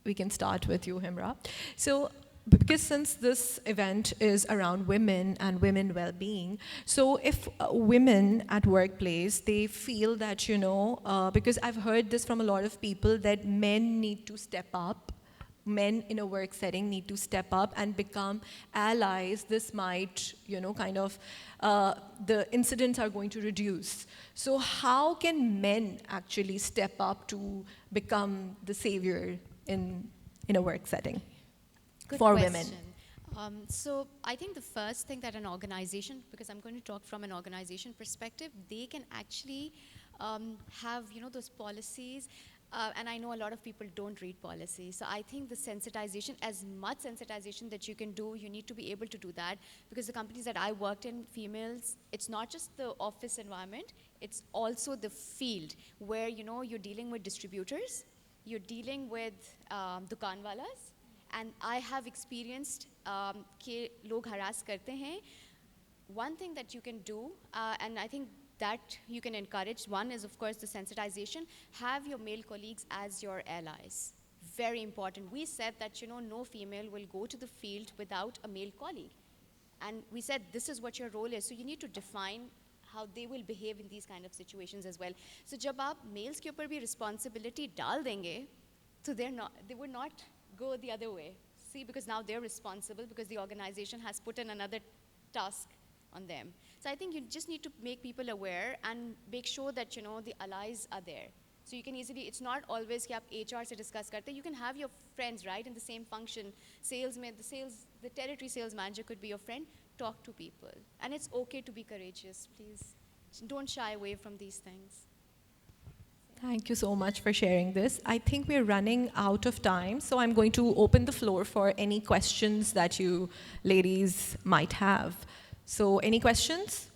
we can start with you, Himra. So, because since this event is around women and women well-being, so if women at workplace, they feel that, because I've heard this from a lot of people, that men need to step up, men in a work setting need to step up and become allies. This might, the incidents are going to reduce. So how can men actually step up to become the savior in a work setting? Good for question. women? So I think the first thing that an organization, because I'm going to talk from an organization perspective, they can actually have those policies. And I know a lot of people don't read policies. So I think the sensitization, as much sensitization that you can do, you need to be able to do that. Because the companies that I worked in, females, it's not just the office environment, it's also the field where you're dealing with distributors, you're dealing with dukanwalas, and I have experienced कि लोग harass करते हैं. One thing that you can do, and I think that you can encourage, one is of course the sensitization. Have your male colleagues as your allies. Very important. We said that no female will go to the field without a male colleague. And we said this is what your role is. So you need to define how they will behave in these kind of situations as well. So जब आप males के ऊपर भी responsibility डाल देंगे, so they would not go the other way. See, because now they're responsible because the organization has put in another task on them. So I think you just need to make people aware and make sure that the allies are there. So you can easily, it's not always कि आप HR से discuss करते, you can have your friends, right, in the same function. The territory sales manager could be your friend. Talk to people. And it's okay to be courageous, please. Don't shy away from these things. Thank you so much for sharing this. I think we're running out of time, so I'm going to open the floor for any questions that you ladies might have. So any questions?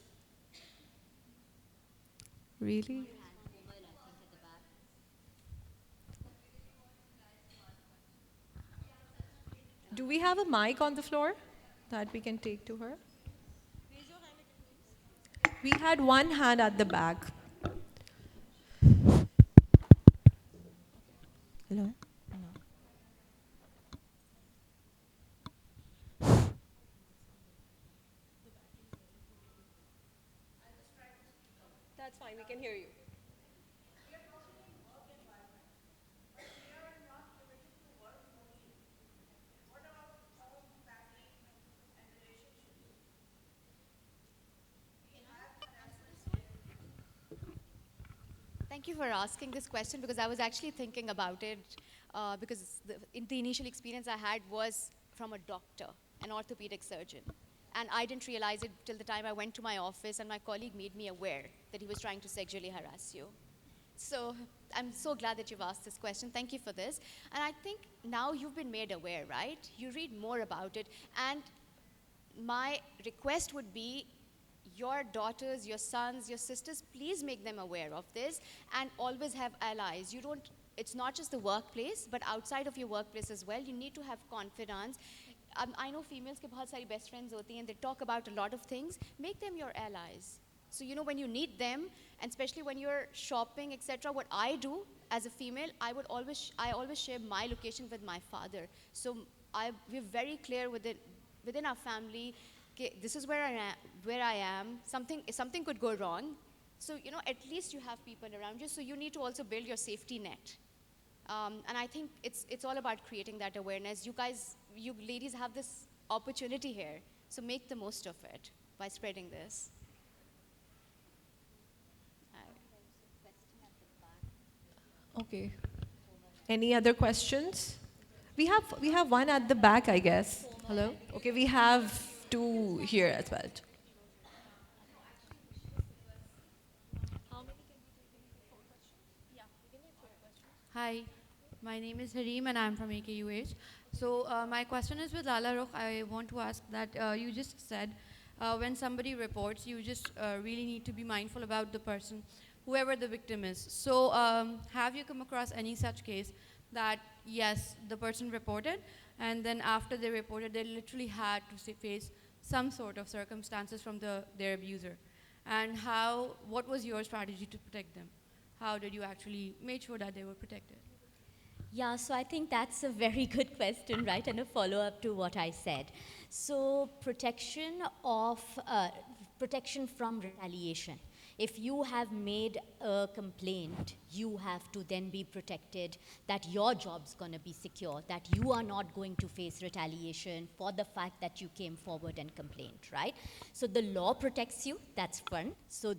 Really? Do we have a mic on the floor that we can take to her? We had one hand at the back. Hello? That's fine, we can hear you. Thank you for asking this question because I was actually thinking about it because the initial experience I had was from a doctor, an orthopedic surgeon. And I didn't realize it till the time I went to my office and my colleague made me aware that he was trying to sexually harass you. So I'm so glad that you've asked this question. Thank you for this. And I think now you've been made aware, right? You read more about it. And my request would be your daughters, your sons, your sisters, please make them aware of this and always have allies. It's not just the workplace, but outside of your workplace as well. You need to have confidence. I know females के बहुत सारी best friends होती हैं, they talk about a lot of things. Make them your allies. So when you need them, and especially when you're shopping, etc., what I do as a female, I always share my location with my father. So we're very clear within our family, okay, this is where I am. Something could go wrong. So at least you have people around you. So you need to also build your safety net. And I think it's all about creating that awareness. You ladies have this opportunity here. So make the most of it by spreading this. Okay. Any other questions? We have one at the back, I guess. Hello? Okay, we have two here as well. Hi, my name is Hareem and I'm from AKUH. So my question is with Lala Rukh. I want to ask that you just said when somebody reports, you just really need to be mindful about the person, whoever the victim is. So have you come across any such case that, yes, the person reported, and then after they reported, they literally had to face some sort of circumstances from their abuser? And what was your strategy to protect them? How did you actually make sure that they were protected? Yeah, so I think that's a very good question, right? And a follow up to what I said. So, protection from retaliation. If you have made a complaint, you have to then be protected that your job's going to be secure, that you are not going to face retaliation for the fact that you came forward and complained, right? So the law protects you. That's fun. So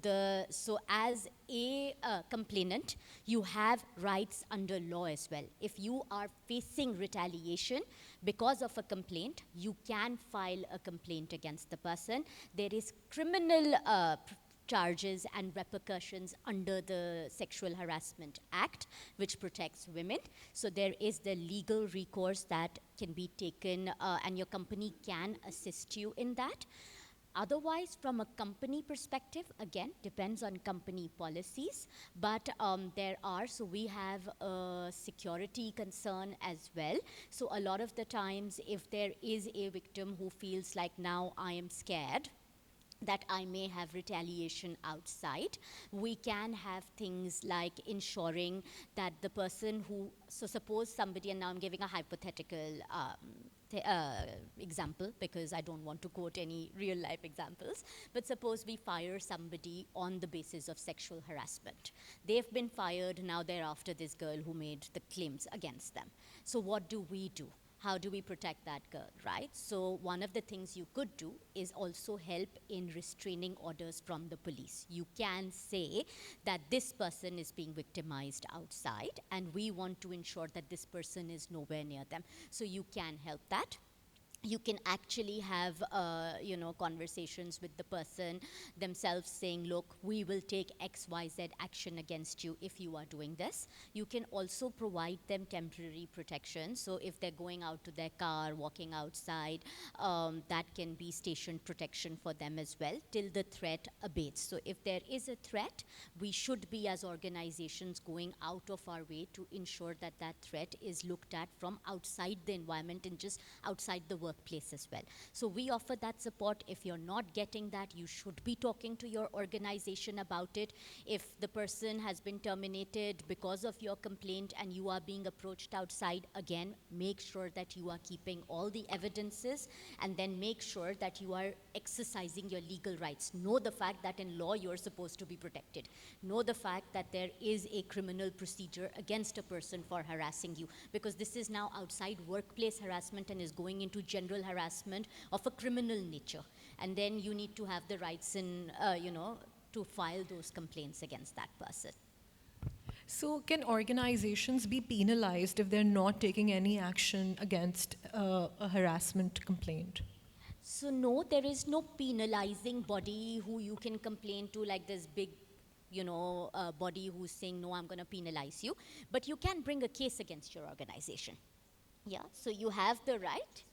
as a complainant, you have rights under law as well. If you are facing retaliation because of a complaint, you can file a complaint against the person. There is criminal charges and repercussions under the Sexual Harassment Act, which protects women. So there is the legal recourse that can be taken, and your company can assist you in that. Otherwise, from a company perspective, again, depends on company policies, but so we have a security concern as well. So a lot of the times, if there is a victim who feels like, now I am scared that I may have retaliation outside, we can have things like ensuring that the person so suppose somebody, and now I'm giving a hypothetical example because I don't want to quote any real life examples, but suppose we fire somebody on the basis of sexual harassment. They've been fired, now they're after this girl who made the claims against them. So what do we do? How do we protect that girl, right? So one of the things you could do is also help in restraining orders from the police. You can say that this person is being victimized outside and we want to ensure that this person is nowhere near them. So you can help that. You can actually have conversations with the person themselves saying, look, we will take XYZ action against you if you are doing this. You can also provide them temporary protection. So if they're going out to their car, walking outside, that can be stationed protection for them as well till the threat abates. So if there is a threat, we should be as organizations going out of our way to ensure that that threat is looked at from outside the environment and just outside the workplace as well. So we offer that support. If you're not getting that, you should be talking to your organization about it. If the person has been terminated because of your complaint and you are being approached outside, again, make sure that you are keeping all the evidences and then make sure that you are exercising your legal rights. Know the fact that in law you're supposed to be protected. Know the fact that there is a criminal procedure against a person for harassing you, because this is now outside workplace harassment and is going into general harassment of a criminal nature. And then you need to have the rights to file those complaints against that person. So can organizations be penalized if they're not taking any action against a harassment complaint? So no, there is no penalizing body who you can complain to, like this big body who's saying, no, I'm going to penalize you. But you can bring a case against your organization. Yeah, so you have the right.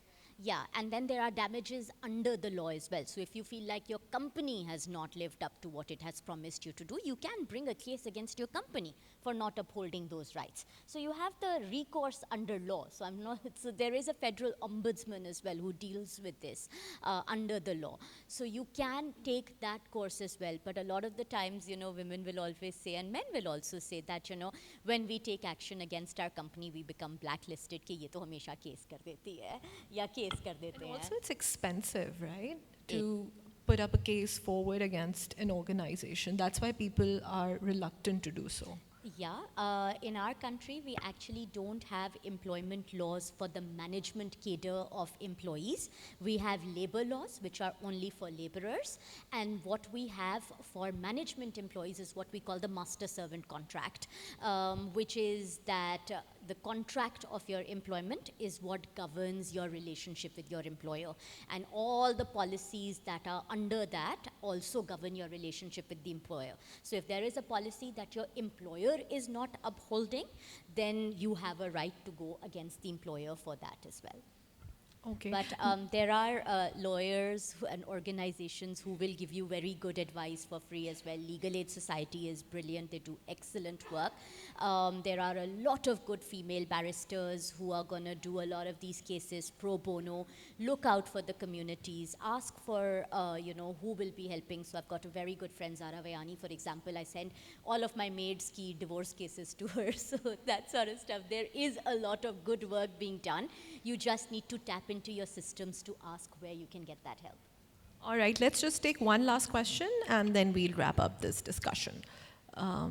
Yeah, and then there are damages under the law as well. So if you feel like your company has not lived up to what it has promised you to do, you can bring a case against your company for not upholding those rights. So you have the recourse under law. So there is a federal ombudsman as well who deals with this under the law. So you can take that course as well. But a lot of the times, women will always say, and men will also say that, when we take action against our company, we become blacklisted कि ये तो हमेशा case कर देती है या case कर देते And हैं. also it's expensive, right? To put up a case forward against an organization. That's why people are reluctant to do so. Yeah, in our country, we actually don't have employment laws for the management cadre of employees. We have labor laws, which are only for laborers. And what we have for management employees is what we call the master-servant contract, which is that the contract of your employment is what governs your relationship with your employer. And all the policies that are under that also govern your relationship with the employer. So if there is a policy that your employer is not upholding, then you have a right to go against the employer for that as well. Okay. But there are lawyers and organizations who will give you very good advice for free as well. Legal Aid Society is brilliant. They do excellent work. There are a lot of good female barristers who are going to do a lot of these cases pro bono. Look out for the communities. Ask for, who will be helping. So I've got a very good friend, Zara Vayani, for example. I send all of my maid's key divorce cases to her. So that sort of stuff. There is a lot of good work being done. You just need to tap into your systems to ask where you can get that help. All right, let's just take one last question and then we'll wrap up this discussion. Okay,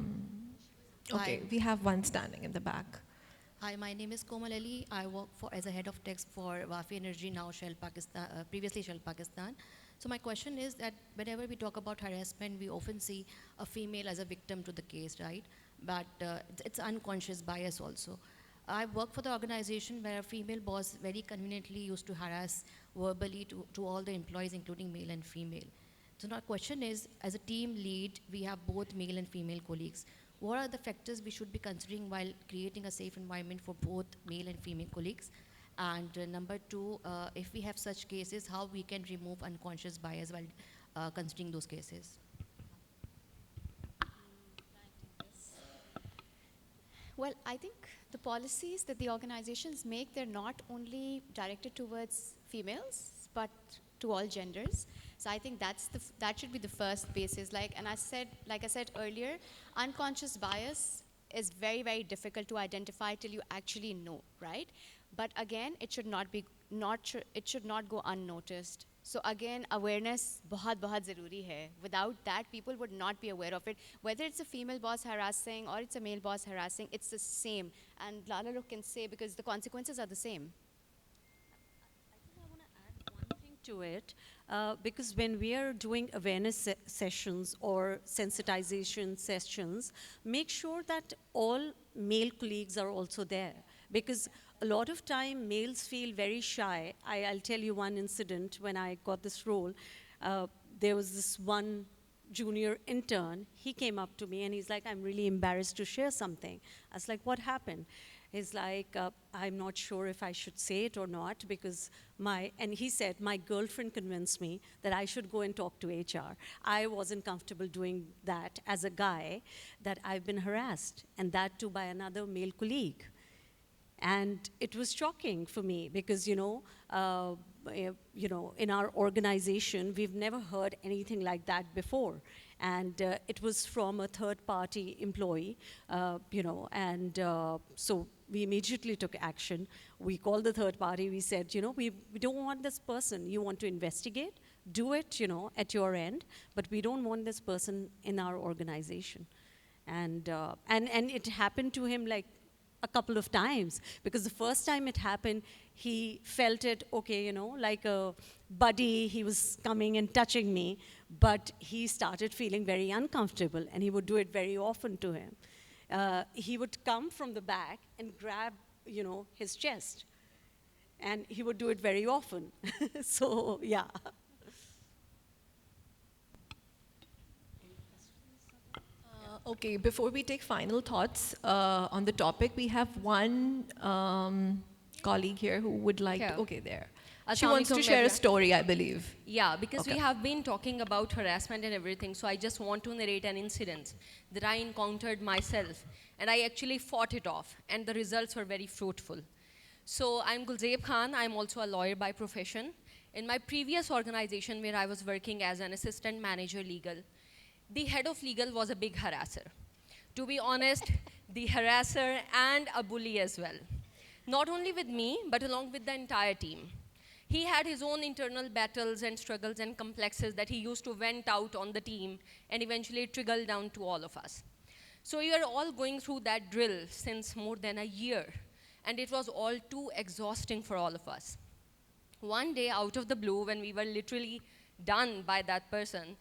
Hi. we have one standing in the back. Hi, my name is Komal Ali. I work as a head of tax for Wafi Energy, now Shell Pakistan, previously Shell Pakistan. So my question is that whenever we talk about harassment, we often see a female as a victim to the case, right? But it's unconscious bias also. I work for the organization where a female boss very conveniently used to harass verbally to all the employees, including male and female. So my question is, as a team lead, we have both male and female colleagues. What are the factors we should be considering while creating a safe environment for both male and female colleagues? And number two, if we have such cases, how we can remove unconscious bias while considering those cases? Well, I think the policies that the organizations make, they're not only directed towards females, but to all genders. So I think that should be the first basis. Like I said earlier, unconscious bias is very, very difficult to identify till you actually know, right? But again, it should not go unnoticed. So again, awareness बहुत ज़रूरी है. Without that, people would not be aware of it. Whether it's a female boss harassing or it's a male boss harassing, it's the same. And Lala Rukh can say because the consequences are the same. I want to add one thing to it, because when we are doing awareness sessions or sensitization sessions, make sure that all male colleagues are also there, because a lot of time males feel very shy. I'll tell you one incident. When I got this role, there was this one junior intern. He came up to me and he's like, I'm really embarrassed to share something. I was like, what happened? He's like, I'm not sure if I should say it or not, because and he said, my girlfriend convinced me that I should go and talk to HR. I wasn't comfortable doing that as a guy, that I've been harassed, and that too by another male colleague. And it was shocking for me because, in our organization, we've never heard anything like that before. And it was from a third-party employee, so we immediately took action. We called the third party. We said, we don't want this person. You want to investigate? Do it, at your end. But we don't want this person in our organization. And it happened to him like a couple of times, because the first time it happened, he felt it, okay, like a buddy, he was coming and touching me, but he started feeling very uncomfortable, and he would do it very often to him. He would come from the back and grab, his chest, and he would do it very often. So, yeah. Okay, before we take final thoughts on the topic, we have one colleague here who would like to, okay, there. She wants to share a story, I believe. Yeah, because Okay. we have been talking about harassment and everything, so I just want to narrate an incident that I encountered myself, and I actually fought it off, and the results were very fruitful. So I'm Gulzeb Khan. I'm also a lawyer by profession. In my previous organization where I was working as an assistant manager legal, the head of legal was a big harasser. To be honest, the harasser and a bully as well. Not only with me, but along with the entire team. He had his own internal battles and struggles and complexes that he used to vent out on the team, and eventually it trickled down to all of us. So we are all going through that drill since more than a year, and it was all too exhausting for all of us. One day, out of the blue, when we were literally done by that person,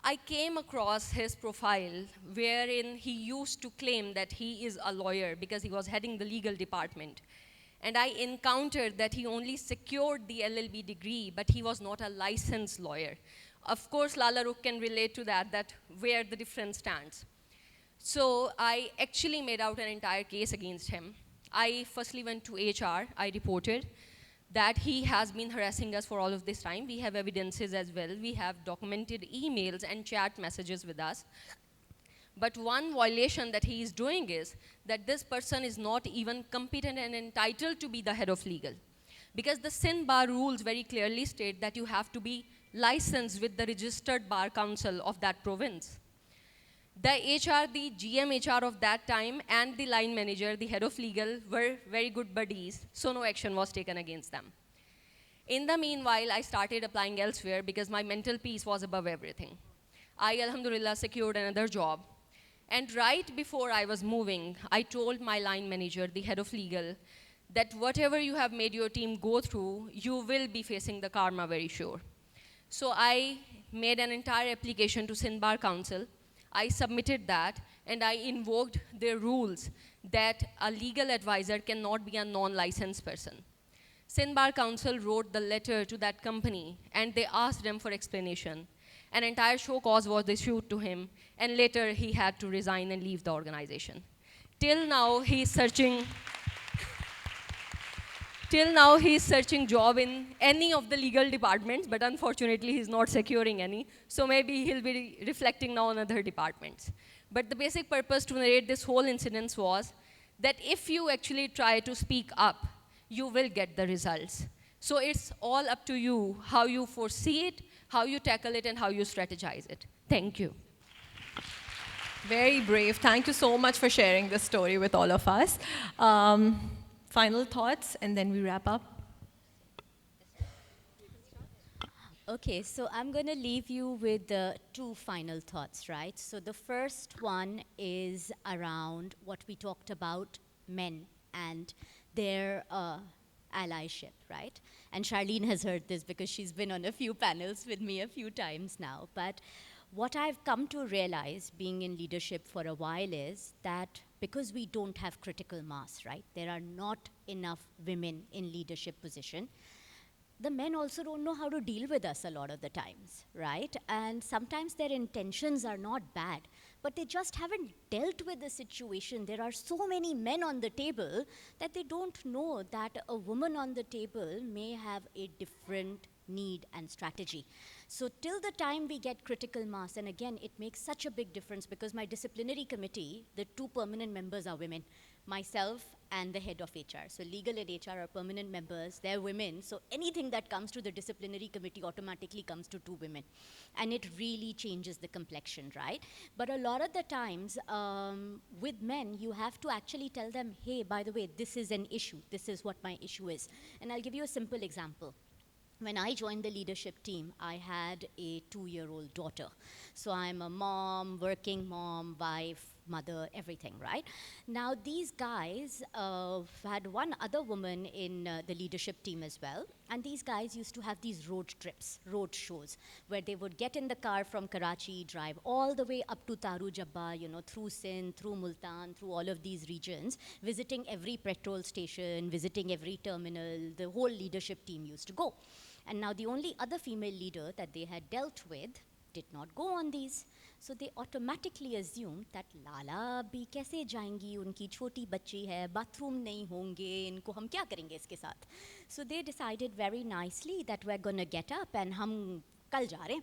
I came across his profile wherein he used to claim that he is a lawyer because he was heading the legal department. And I encountered that he only secured the LLB degree, but he was not a licensed lawyer. Of course, Lala Rukh can relate to that where the difference stands. So I actually made out an entire case against him. I firstly went to HR, I reported. that he has been harassing us for all of this time. We have evidences as well. We have documented emails and chat messages with us. But one violation that he is doing is that this person is not even competent and entitled to be the head of legal. Because the Sindh Bar rules very clearly state that you have to be licensed with the registered bar council of that province. The HR, the GM HR of that time, and the line manager, the head of legal, were very good buddies, so no action was taken against them. In the meanwhile, I started applying elsewhere because my mental peace was above everything. I, alhamdulillah, secured another job. And right before I was moving, I told my line manager, the head of legal, that whatever you have made your team go through, you will be facing the karma very sure. So I made an entire application to Sindh Bar Council. I submitted that, and I invoked their rules that a legal advisor cannot be a non-licensed person. Sindh Bar Council wrote the letter to that company, and they asked them for explanation. An entire show cause was issued to him, and later he had to resign and leave the organization. Till now, he's searching job in any of the legal departments, but unfortunately he's not securing any. So maybe he'll be reflecting now on other departments. But the basic purpose to narrate this whole incident was that if you actually try to speak up, you will get the results. So it's all up to you how you foresee it, how you tackle it, and how you strategize it. Thank you. Very brave. Thank you so much for sharing this story with all of us. Final thoughts, and then we wrap up. Okay, so I'm going to leave you with two final thoughts, right? So the first one is around what we talked about, men and their allyship, right? And Charlene has heard this because she's been on a few panels with me a few times now. But what I've come to realize, being in leadership for a while, is that because we don't have critical mass, right? There are not enough women in leadership position. The men also don't know how to deal with us a lot of the times, right? And sometimes their intentions are not bad, but they just haven't dealt with the situation. There are so many men on the table that they don't know that a woman on the table may have a different need and strategy. So till the time we get critical mass, and again, it makes such a big difference because my disciplinary committee, the 2 permanent members are women, myself and the head of HR. So legal and HR are permanent members, they're women. So anything that comes to the disciplinary committee automatically comes to 2 women. And it really changes the complexion, right? But a lot of the times with men, you have to actually tell them, hey, by the way, this is an issue. This is what my issue is. And I'll give you a simple example. When I joined the leadership team, I had a 2-year-old daughter. So I'm a mom, working mom, wife, mother, everything, right? Now these guys had one other woman in the leadership team as well. And these guys used to have these road trips, road shows, where they would get in the car from Karachi, drive all the way up to Taru Jabba, you know, through Sindh, through Multan, through all of these regions, visiting every petrol station, visiting every terminal. The whole leadership team used to go. And now the only other female leader that they had dealt with did not go on these. So they automatically assumed that Lala bhi kaise jayengi, unki choti bachchi hai, bathroom nahi honge, inko hum kya karenge iske saath. So they decided very nicely that we're going to get up and hum kal ja rahe hain.